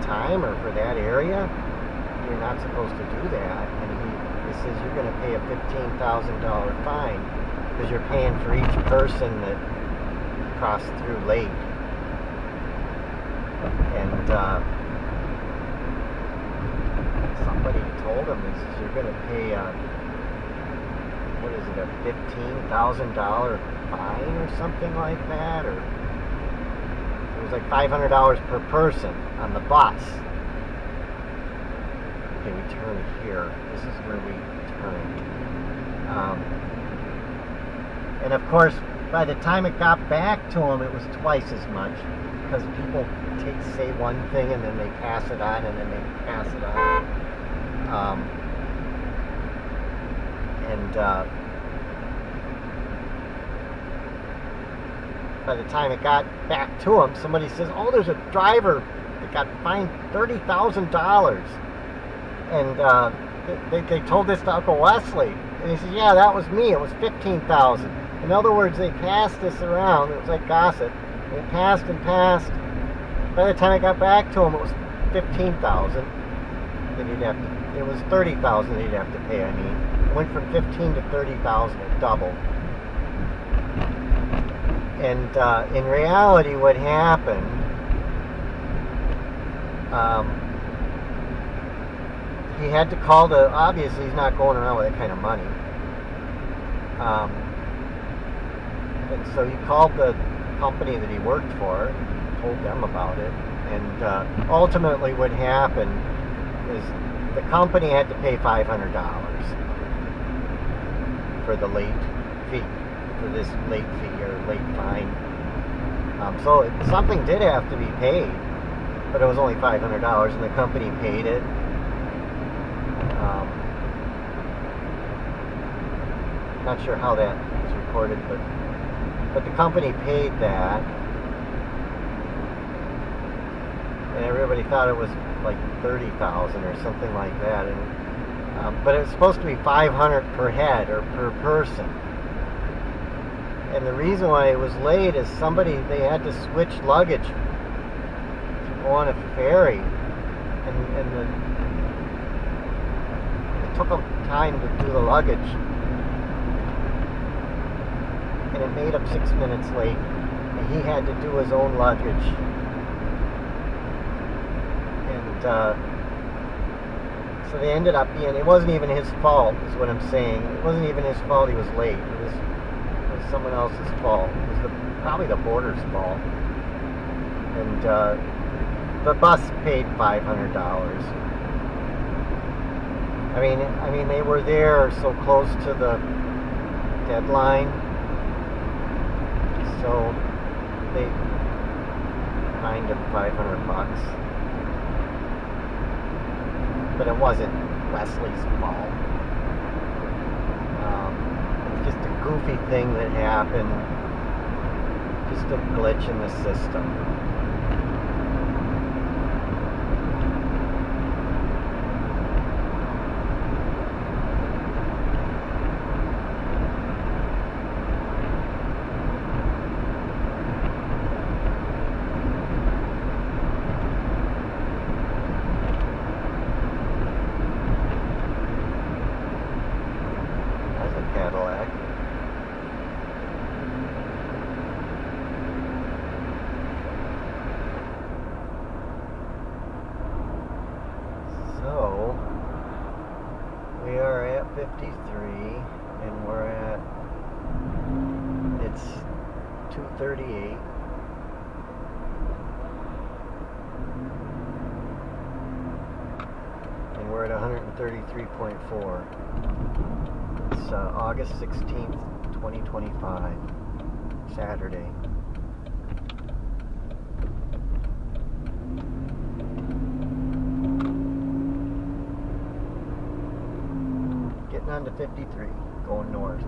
time or for that area, you're not supposed to do that. And he says you're going to pay a $15,000 fine because you're paying for each person that crossed through late. And somebody told him, he says, you're going to pay what is it, a $15,000 fine or something like that, or it was like $500 per person on the bus. Okay, we turn here. This is where we turn. And of course, by the time it got back to him, it was twice as much, because people say one thing and then they pass it on and then they pass it on. By the time it got back to him, somebody says, oh, there's a driver that got fined $30,000. And they told this to Uncle Wesley. And he says, yeah, that was me. It was $15,000. In other words, they passed this around. It was like gossip. They passed and passed. By the time it got back to him, it was $15,000. That he'd have to. It was $30,000 that he'd have to pay. I mean, it went from $15,000 to $30,000. It doubled. And in reality, what happened? He had to call the. Obviously, he's not going around with that kind of money. And so he called the company that he worked for, told them about it, and ultimately what happened is the company had to pay $500 for the late fee, for this late fee or late fine. So something did have to be paid, but it was only $500, and the company paid it. Not sure how that was recorded, but the company paid that, and everybody thought it was like $30,000 or something like that. And but it's supposed to be $500 per head or per person. And the reason why it was late is they had to switch luggage to go on a ferry, and it took them time to do the luggage. And it made him 6 minutes late, and he had to do his own luggage. And so they ended up being, it wasn't even his fault, is what I'm saying. It wasn't even his fault he was late. It was someone else's fault. It was probably the border's fault. And the bus paid $500. I mean, they were there so close to the deadline. So they fined him $500, but it wasn't Wesley's fault. It's just a goofy thing that happened, just a glitch in the system. Cadillac. So we are at 53, and we're at, it's 2:38. And we're at 133.4. It's August 16th, 2025, Saturday. Getting on to 53, going north.